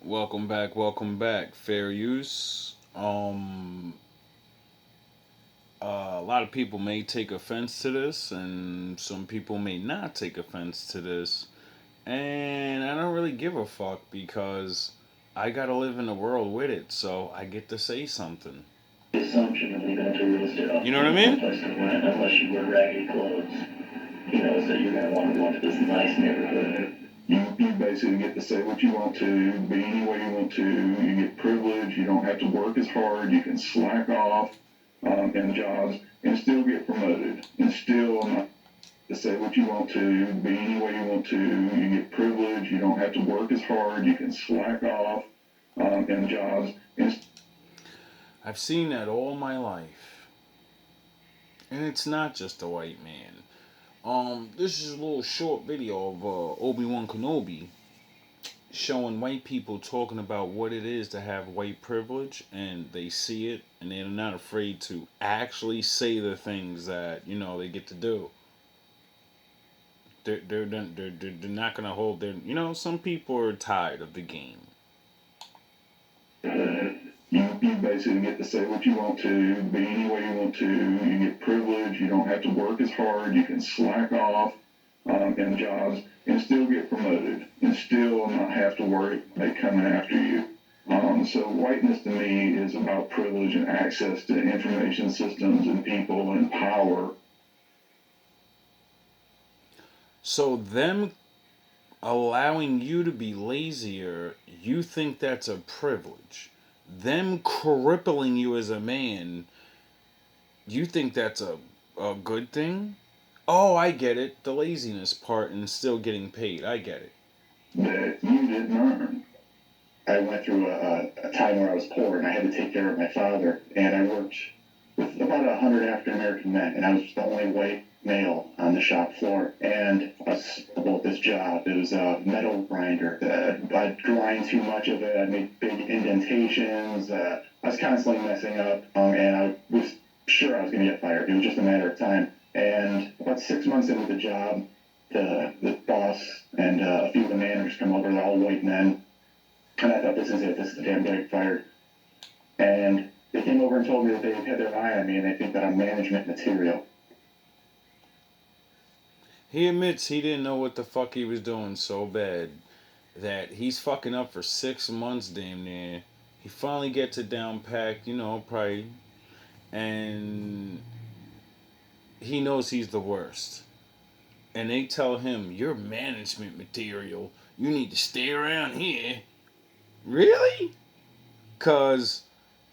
Welcome back. Fair use. A lot of people may take offense to this, and some people may not take offense to this. And I don't really give a fuck because I gotta live in the world with it, so I get to say something. Assumption that they're going to real estate You know what I office mean? place to rent unless you wear raggedy clothes. He knows that you're going to want to go into this nice neighborhood. You basically get to say what you want to, be any way you want to. You get privilege. You don't have to work as hard. You can slack off in jobs and still get promoted and still not to say what you want to, be any way you want to. You get privilege. You don't have to work as hard. You can slack off in jobs and I've seen that all my life. And it's not just a white man. This is a little short video of Obi-Wan Kenobi showing white people talking about what it is to have white privilege, and they see it and they're not afraid to actually say the things that they get to do. They're not gonna hold their, some people are tired of the game. You basically get to say what you want to, be any way you want to. You get privilege. You don't have to work as hard. You can slack off in jobs and still get promoted and still not have to worry they coming after you. So whiteness to me is about privilege and access to information systems and people and power. So them allowing you to be lazier, you think that's a privilege. Them crippling you as a man, you think that's a good thing? Oh, I get it. The laziness part and still getting paid. I get it. That you didn't earn. I went through a time where I was poor and I had to take care of my father, and I worked with about 100 African American men, and I was the only white male on the shop floor. And I was about this job. It was a metal grinder. I'd grind too much of it. I'd make big indentations. I was constantly messing up, and I was sure I was going to get fired. It was just a matter of time. And about 6 months into the job, the boss and a few of the managers come over. They're all white men. And I thought, this is it. This is the damn getting fired. And they came over and told me that they had their eye on me and they think that I'm management material. He admits he didn't know what the fuck he was doing so bad that he's fucking up for 6 months damn near. He finally gets it down packed, probably, and he knows he's the worst. And they tell him, you're management material. You need to stay around here. Really? Because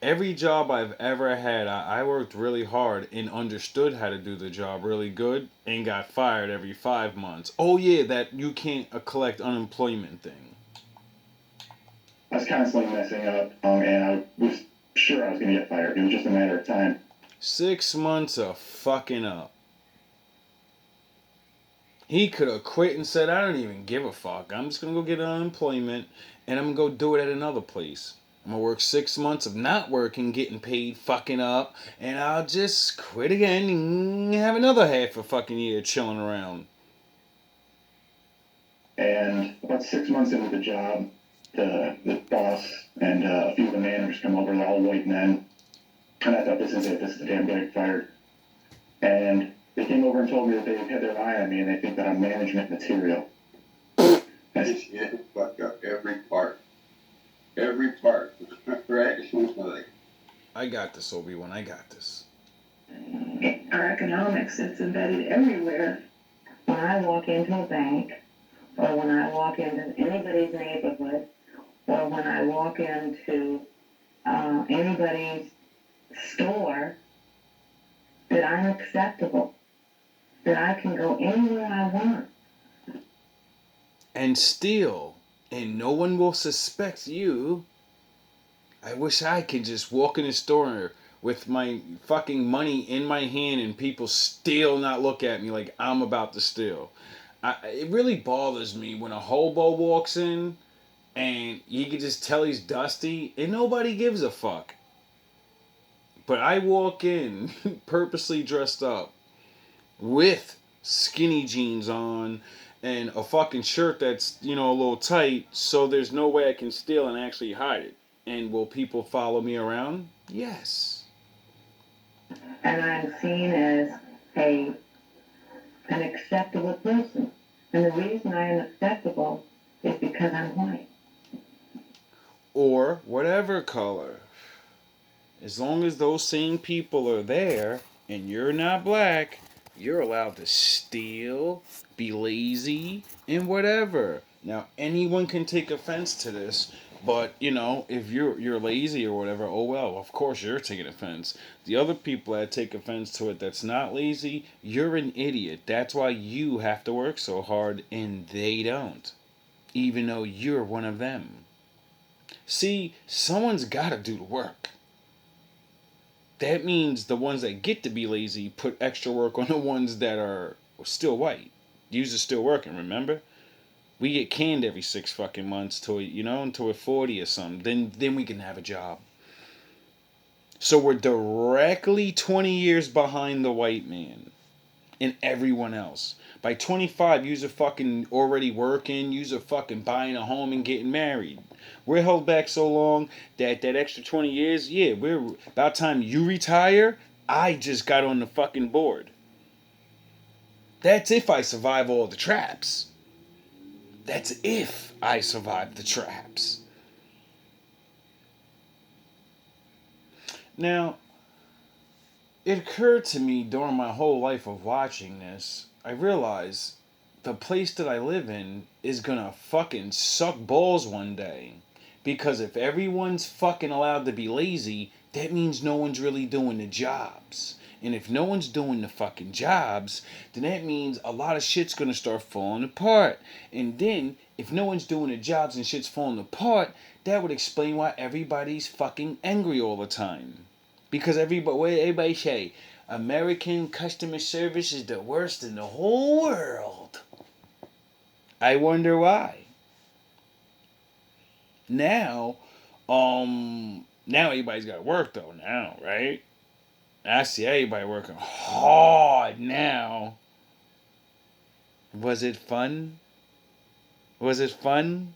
every job I've ever had, I worked really hard and understood how to do the job really good and got fired every 5 months. Oh, yeah, that you can't collect unemployment thing. I was constantly messing up, and I was sure I was going to get fired. It was just a matter of time. 6 months of fucking up. He could have quit and said, I don't even give a fuck. I'm just going to go get unemployment and I'm going to go do it at another place. I'm going to work 6 months of not working, getting paid, fucking up, and I'll just quit again and have another half a fucking year chilling around. And about 6 months into the job, the boss and a few of the managers come over. They're all white men. And I thought, this is it. This is the damn getting fired. And they came over and told me that they had their eye on me and they think that I'm management material. This shit fucked up every part. Every part. Right? Like, I got this, Obi-Wan. I got this. Our economics, it's embedded everywhere. When I walk into a bank, or when I walk into anybody's neighborhood, or when I walk into anybody's store, that I'm acceptable, that I can go anywhere I want. And steal, and no one will suspect you. I wish I could just walk in a store with my fucking money in my hand and people still not look at me like I'm about to steal. It really bothers me when a hobo walks in and you can just tell he's dusty and nobody gives a fuck. But I walk in purposely dressed up with skinny jeans on and a fucking shirt that's, a little tight, so there's no way I can steal and actually hide it. And will people follow me around? Yes. And I'm seen as a an acceptable person. And the reason I am acceptable is because I'm white. Or whatever color. As long as those same people are there and you're not black, you're allowed to steal, be lazy, and whatever. Now, anyone can take offense to this, but if you're lazy or whatever, oh well, of course you're taking offense. The other people that take offense to it that's not lazy, you're an idiot. That's why you have to work so hard and they don't, even though you're one of them. See, someone's got to do the work. That means the ones that get to be lazy put extra work on the ones that are still white. Yous are still working, remember? We get canned every 6 fucking months until we're 40 or something. Then we can have a job. So we're directly 20 years behind the white man and everyone else. By 25, yous are fucking already working. Yous are fucking buying a home and getting married. We're held back so long that extra 20 years, yeah, we're about time you retire. I just got on the fucking board. That's if I survive all the traps. That's if I survive the traps. Now, it occurred to me during my whole life of watching this, I realized the place that I live in is gonna fucking suck balls one day. Because if everyone's fucking allowed to be lazy, that means no one's really doing the jobs. And if no one's doing the fucking jobs, then that means a lot of shit's gonna start falling apart. And then, if no one's doing the jobs and shit's falling apart, that would explain why everybody's fucking angry all the time. Because everybody say, American customer service is the worst in the whole world. I wonder why. Now everybody's got to work though now, right? I see everybody working hard now. Was it fun? Was it fun?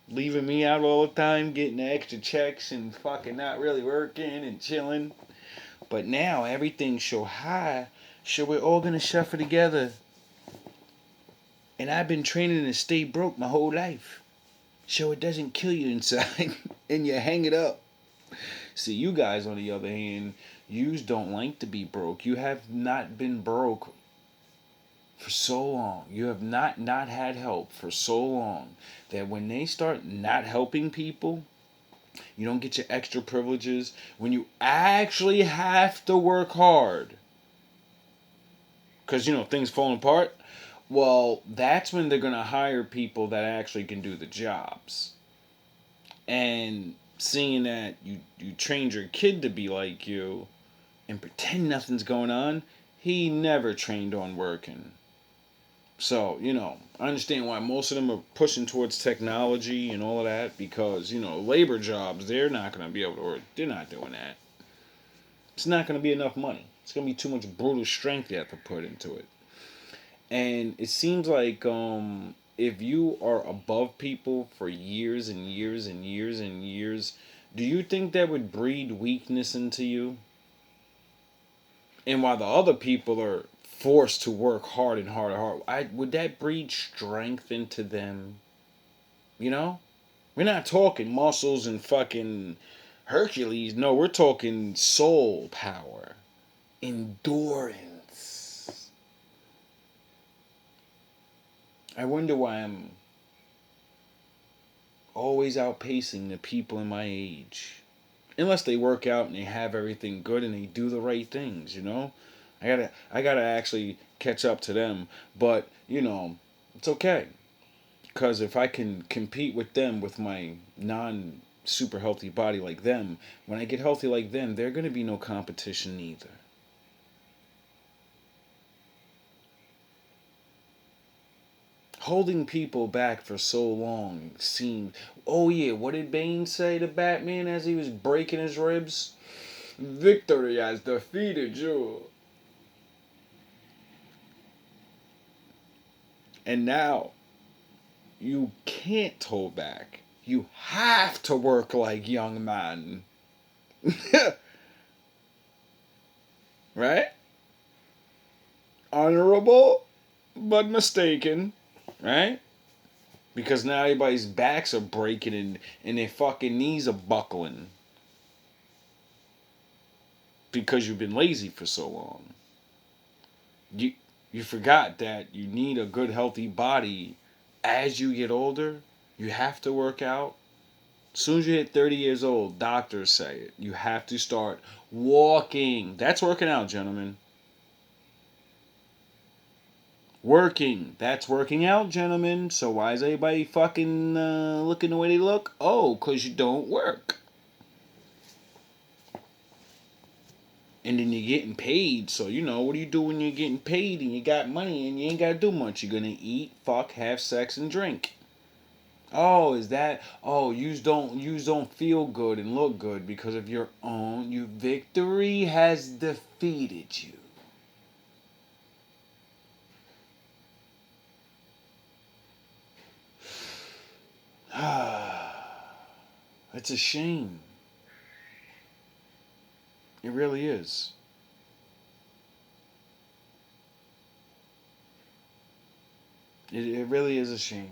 Leaving me out all the time, getting the extra checks and fucking not really working and chilling. But now everything's so high, so we're all gonna suffer together. And I've been training to stay broke my whole life, so it doesn't kill you inside and you hang it up. See, you guys, on the other hand, yous don't like to be broke. You have not been broke for so long. You have not had help for so long that when they start not helping people, you don't get your extra privileges. When you actually have to work hard, because, things falling apart, well, that's when they're going to hire people that actually can do the jobs. And seeing that you trained your kid to be like you and pretend nothing's going on, he never trained on working. So, I understand why most of them are pushing towards technology and all of that because, labor jobs, they're not going to be able to work. They're not doing that. It's not going to be enough money. It's going to be too much brutal strength you have to put into it. And it seems like if you are above people for years and years and years and years, do you think that would breed weakness into you? And while the other people are forced to work hard and hard and hard, would that breed strength into them? We're not talking muscles and fucking Hercules. No, we're talking soul power, endurance. I wonder why I'm always outpacing the people in my age. Unless they work out and they have everything good and they do the right things, I gotta actually catch up to them. But, it's okay. Because if I can compete with them with my non-super healthy body like them, when I get healthy like them, there's going to be no competition either. Holding people back for so long seemed... Oh yeah, what did Bane say to Batman as he was breaking his ribs? Victory has defeated you. And now you can't hold back. You have to work like young men. Right? Honorable, but mistaken. Right? Because now everybody's backs are breaking and their fucking knees are buckling. Because you've been lazy for so long. You forgot that you need a good healthy body as you get older. You have to work out. As soon as you hit 30 years old, doctors say it. You have to start walking. That's working out, gentlemen. Working. That's working out, gentlemen. So why is everybody fucking looking the way they look? Oh, because you don't work. And then you're getting paid. So, what do you do when you're getting paid and you got money and you ain't got to do much? You're going to eat, fuck, have sex, and drink. Oh, is that? Oh, you don't feel good and look good because of your own. Victory has defeated you. It's a shame. It really is. It really is a shame.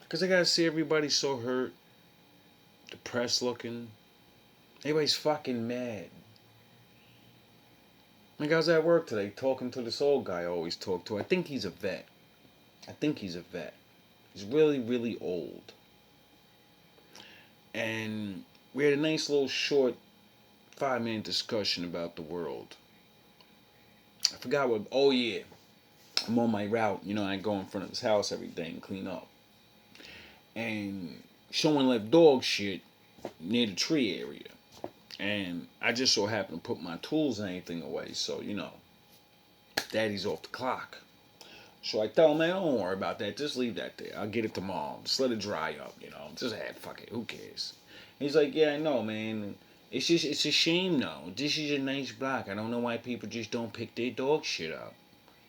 Because I gotta see everybody so hurt, depressed looking. Everybody's fucking mad. Like I was at work today talking to this old guy I always talk to. I think he's a vet. He's really, really old. And we had a nice little short 5-minute discussion about the world. I forgot what. Oh yeah, I'm on my route. I go in front of his house every day and clean up. And someone left dog shit near the tree area. And I just so happened to put my tools and anything away. So, daddy's off the clock. So I tell him, man, don't worry about that. Just leave that there. I'll get it tomorrow. Just let it dry up, Just fuck it. Who cares? He's like, yeah, I know, man. It's a shame, though. This is a nice block. I don't know why people just don't pick their dog shit up.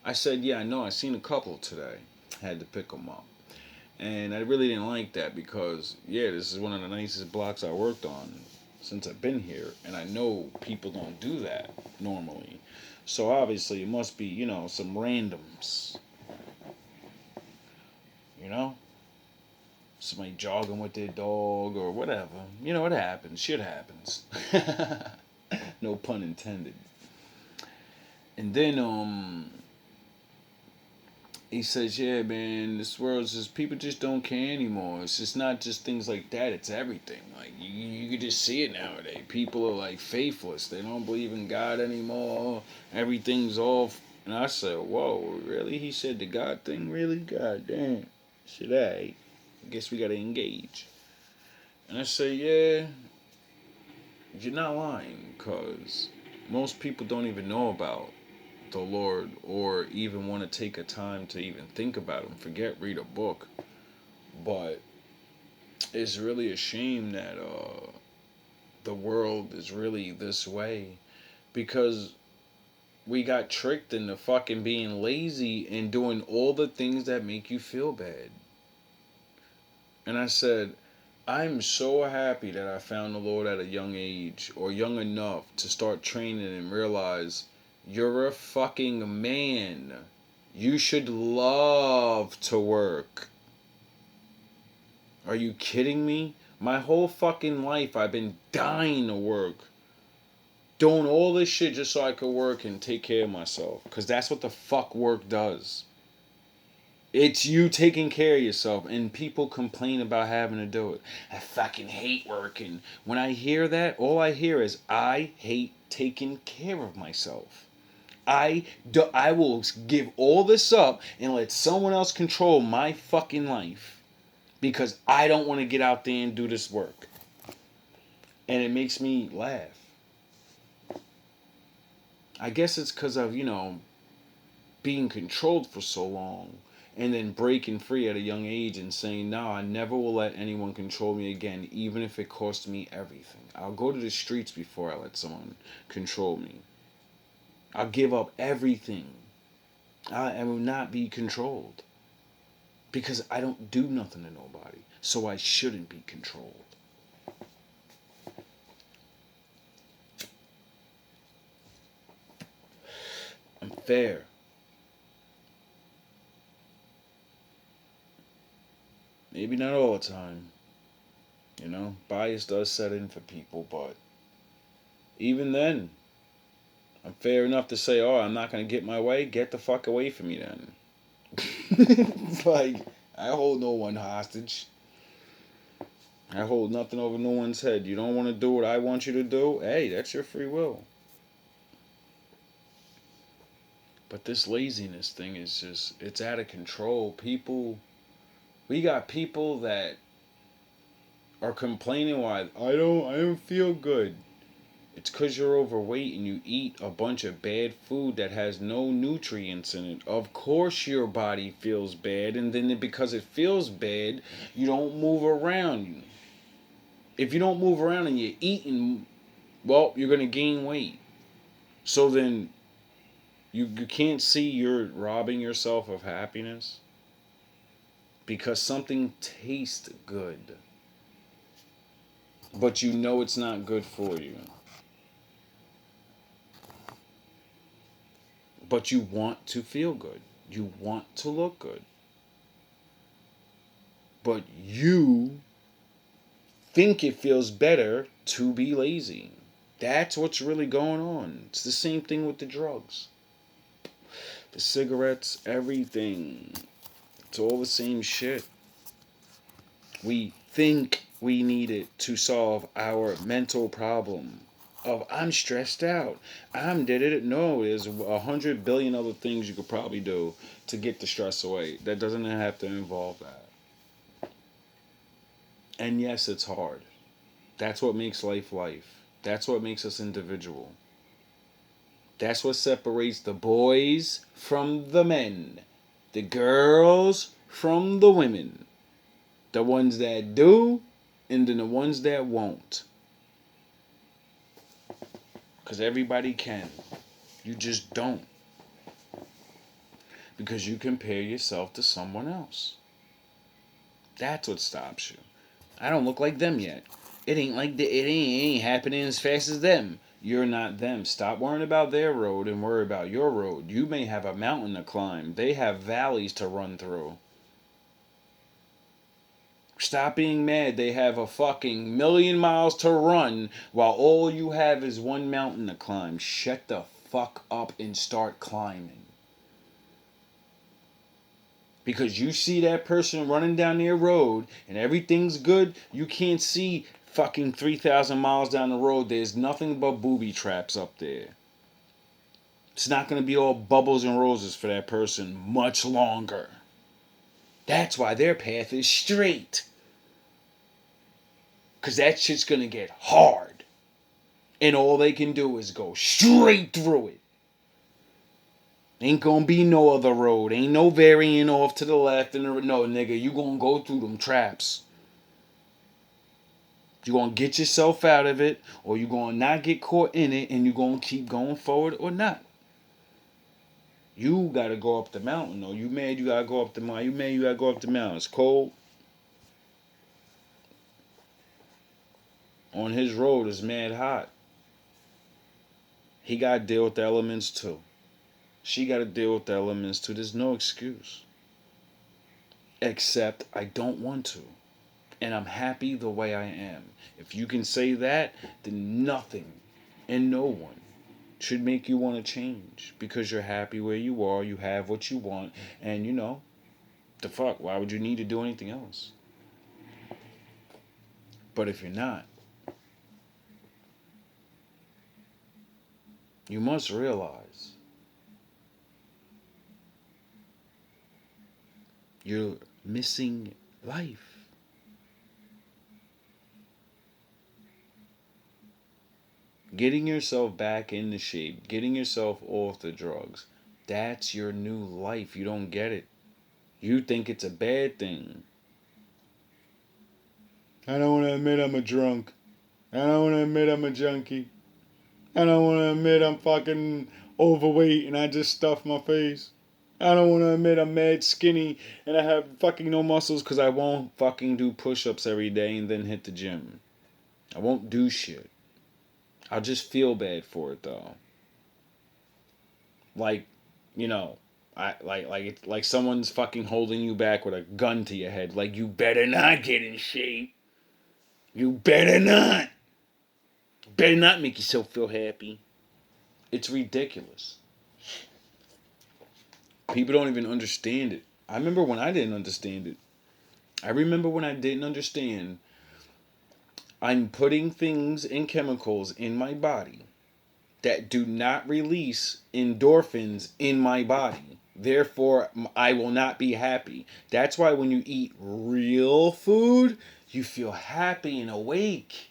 I said, yeah, I know. I seen a couple today. Had to pick them up. And I really didn't like that because, yeah, this is one of the nicest blocks I worked on since I've been here. And I know people don't do that normally. So obviously it must be, some randoms. Somebody jogging with their dog or whatever. It happens. Shit happens. No pun intended. And then, he says, yeah, man, this world's just, people just don't care anymore. It's just not just things like that. It's everything. Like, you can just see it nowadays. People are, like, faithless. They don't believe in God anymore. Everything's off. And I said, whoa, really? He said the God thing? Really? God damn. Shit, I guess we gotta engage. And I say, yeah, you're not lying, because most people don't even know about the Lord or even want to take a time to even think about him. Forget read a book. But it's really a shame that the world is really this way, because we got tricked into fucking being lazy and doing all the things that make you feel bad. And I said, I'm so happy that I found the Lord at a young age, or young enough to start training and realize you're a fucking man. You should love to work. Are you kidding me? My whole fucking life I've been dying to work. Doing all this shit just so I could work and take care of myself. Because that's what the fuck work does. It's you taking care of yourself, and people complain about having to do it. I fucking hate working. When I hear that, all I hear is, I hate taking care of myself. I will give all this up and let someone else control my fucking life because I don't want to get out there and do this work. And it makes me laugh. I guess it's because of, being controlled for so long. And then breaking free at a young age and saying, no, I never will let anyone control me again, even if it costs me everything. I'll go to the streets before I let someone control me. I'll give up everything. I will not be controlled. Because I don't do nothing to nobody. So I shouldn't be controlled. I'm fair. Maybe not all the time. You know, bias does set in for people, but even then, I'm fair enough to say, oh, I'm not going to get my way. Get the fuck away from me then. Like, I hold no one hostage. I hold nothing over no one's head. You don't want to do what I want you to do? Hey, that's your free will. But this laziness thing is just, it's out of control. We got people that are complaining why I don't feel good. It's because you're overweight and you eat a bunch of bad food that has no nutrients in it. Of course your body feels bad, and then because it feels bad, you don't move around. If you don't move around and you're eating, well, you're going to gain weight. So then you can't see you're robbing yourself of happiness because something tastes good, but you know it's not good for you. But you want to feel good. You want to look good. But you think it feels better to be lazy. That's what's really going on. It's the same thing with the drugs. The cigarettes, everything. It's all the same shit. We think we need it to solve our mental problem of I'm stressed out. Did it. No, there's 100 billion other things you could probably do to get the stress away. That doesn't have to involve that. And yes, it's hard. That's what makes life life. That's what makes us individual. That's what separates the boys from the men, the girls from the women, the ones that do, and then the ones that won't. Because everybody can. You just don't. Because you compare yourself to someone else. That's what stops you. I don't look like them yet. It ain't happening as fast as them. You're not them. Stop worrying about their road and worry about your road. You may have a mountain to climb. They have valleys to run through. Stop being mad. They have a fucking million miles to run while all you have is one mountain to climb. Shut the fuck up and start climbing. Because you see that person running down their road and everything's good, you can't see fucking 3,000 miles down the road. There's nothing but booby traps up there. It's not going to be all bubbles and roses for that person much longer. That's why their path is straight. Because that shit's going to get hard. And all they can do is go straight through it. Ain't gonna be no other road. Ain't no varying off to the left and no, nigga, you gonna go through them traps. You gonna get yourself out of it, or you gonna not get caught in it, and you gonna keep going forward or not. You gotta go up the mountain, though. You mad you gotta go up the mountain. You mad you gotta go up the mountain. It's cold. On his road is mad hot. He gotta deal with the elements too. She gotta deal with the elements too. There's no excuse. Except I don't want to. And I'm happy the way I am. If you can say that, then nothing and no one should make you want to change. Because you're happy where you are, you have what you want, and you know, the fuck, why would you need to do anything else? But if you're not, you must realize you're missing life. Getting yourself back into shape, getting yourself off the drugs, that's your new life. You don't get it. You think it's a bad thing. I don't want to admit I'm a drunk. I don't want to admit I'm a junkie. I don't want to admit I'm fucking overweight and I just stuff my face. I don't want to admit I'm mad skinny and I have fucking no muscles because I won't fucking do push-ups every day and then hit the gym. I won't do shit. I'll just feel bad for it though. Like, you know, like someone's fucking holding you back with a gun to your head. Like, you better not get in shape. You better not. Better not make yourself feel happy. It's ridiculous. People don't even understand it. I remember when I didn't understand it. I remember when I didn't understand. I'm putting things and chemicals in my body that do not release endorphins in my body. Therefore, I will not be happy. That's why when you eat real food, you feel happy and awake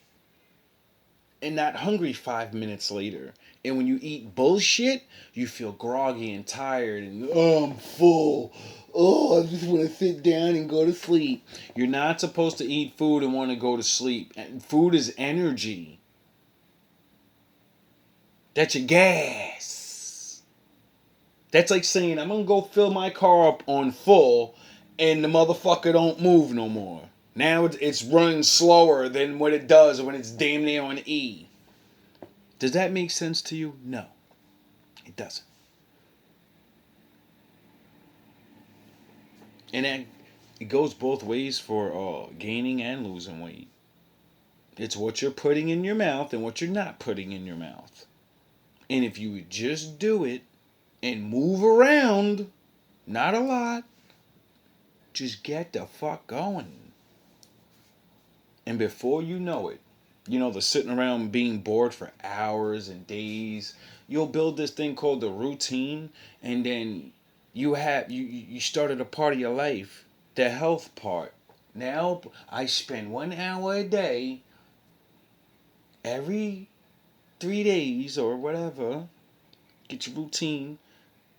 and not hungry 5 minutes later. And when you eat bullshit, you feel groggy and tired and, oh, I'm full. Oh, I just want to sit down and go to sleep. You're not supposed to eat food and want to go to sleep. And food is energy. That's your gas. That's like saying, I'm going to go fill my car up on full and the motherfucker don't move no more. Now it's running slower than what it does when it's damn near on E. Does that make sense to you? No, it doesn't. And then it goes both ways for gaining and losing weight. It's what you're putting in your mouth and what you're not putting in your mouth. And if you would just do it and move around, not a lot, just get the fuck going. And before you know it, the sitting around being bored for hours and days, you'll build this thing called the routine, and then you started a part of your life, the health part. Now I spend 1 hour a day every 3 days or whatever. Get your routine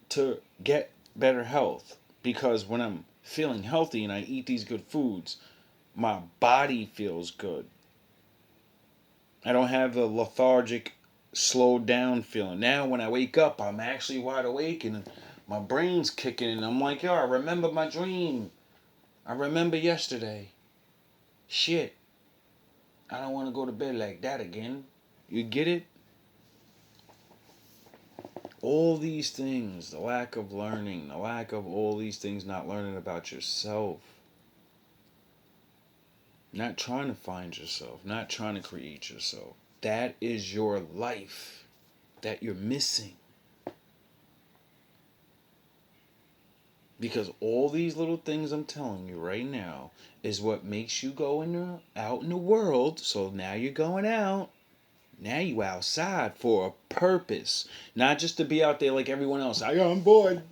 to get better health, because when I'm feeling healthy and I eat these good foods, my body feels good. I don't have the lethargic, slowed down feeling. Now when I wake up, I'm actually wide awake and my brain's kicking and I'm like, yo, I remember my dream. I remember yesterday. Shit. I don't want to go to bed like that again. You get it? All these things, the lack of learning, the lack of all these things, not learning about yourself. Not trying to find yourself, not trying to create yourself. That is your life that you're missing. Because all these little things I'm telling you right now is what makes you go out in the world. So now you're going out. Now you outside for a purpose. Not just to be out there like everyone else. I'm bored.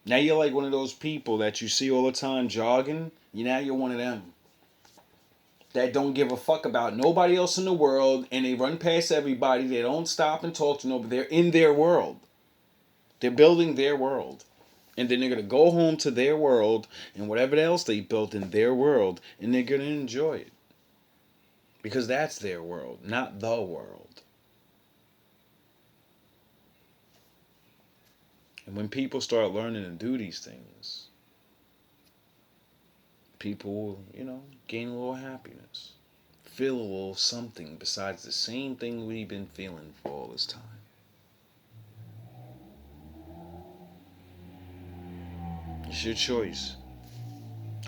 Now you're like one of those people that you see all the time jogging. Now you're one of them that don't give a fuck about nobody else in the world, and they run past everybody. They don't stop and talk to nobody. They're in their world. They're building their world. And then they're going to go home to their world and whatever else they built in their world, and they're going to enjoy it. Because that's their world, not the world. And when people start learning to do these things, people will, gain a little happiness. Feel a little something besides the same thing we've been feeling for all this time. It's your choice.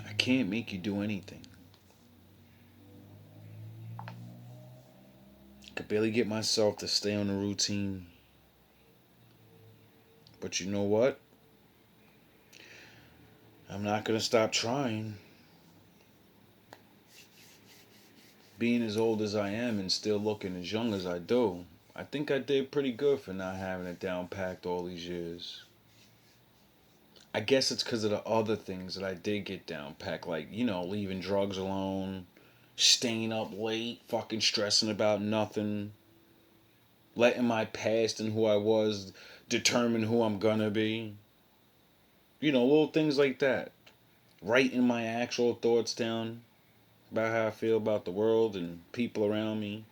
I can't make you do anything. I could barely get myself to stay on the routine. But you know what? I'm not going to stop trying. Being as old as I am and still looking as young as I do, I think I did pretty good for not having it down packed all these years. I guess it's because of the other things that I did get down packed, like, leaving drugs alone, staying up late, fucking stressing about nothing, letting my past and who I was determine who I'm gonna be. Little things like that. Writing my actual thoughts down about how I feel about the world and people around me,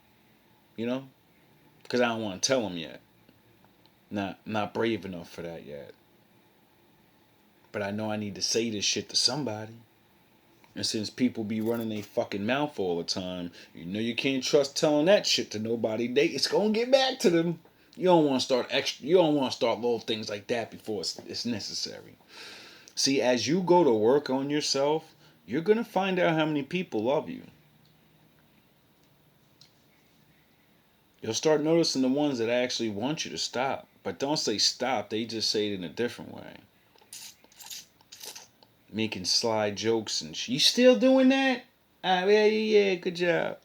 because I don't want to tell them yet. Not brave enough for that yet. But I know I need to say this shit to somebody. And since people be running their fucking mouth all the time, you know you can't trust telling that shit to nobody. It's gonna get back to them. You don't want to start extra. You don't want to start little things like that before it's necessary. See, as you go to work on yourself, you're gonna find out how many people love you. You'll start noticing the ones that actually want you to stop. But don't say stop, they just say it in a different way. Making sly jokes and you still doing that? Yeah, good job.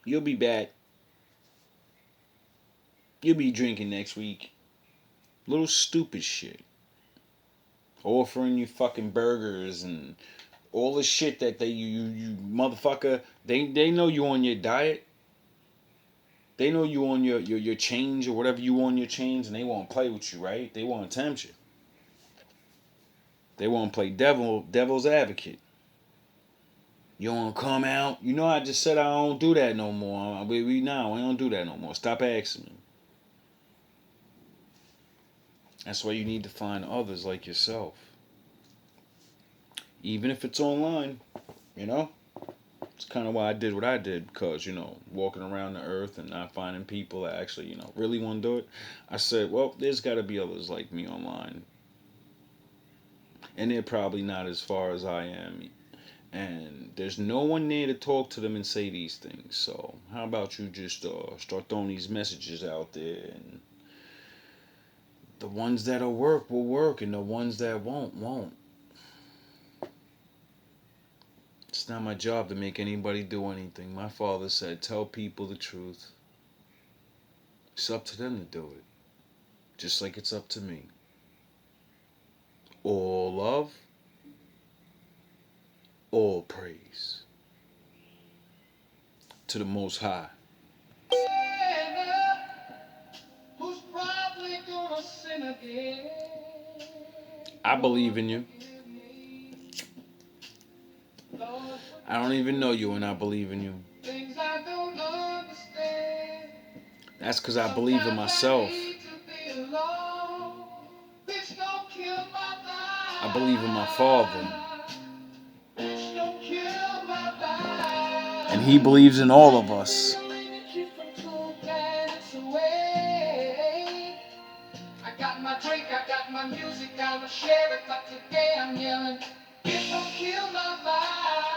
You'll be back. You'll be drinking next week. Little stupid shit. Offering you fucking burgers and all the shit that you motherfucker. They know you on your diet. They know you on your change or whatever you on your change, and they won't play with you, right? They won't tempt you. They won't play devil's advocate. You don't come out. You know I just said I don't do that no more. We don't do that no more. Stop asking me. That's why you need to find others like yourself. Even if it's online, you know? It's kind of why I did what I did, because, walking around the earth and not finding people that actually, really want to do it. I said, well, there's got to be others like me online. And they're probably not as far as I am. And there's no one there to talk to them and say these things. So how about you just start throwing these messages out there, and the ones that'll work will work, and the ones that won't. It's not my job to make anybody do anything. My father said, tell people the truth. It's up to them to do it. Just like it's up to me. All love, all praise to the Most High. I believe in you. I don't even know you, and I believe in you. That's because I believe in myself. I believe in my Father. And He believes in all of us. I got my drink, I got my music, I'ma share it, but today I'm yelling, it don't kill my vibe.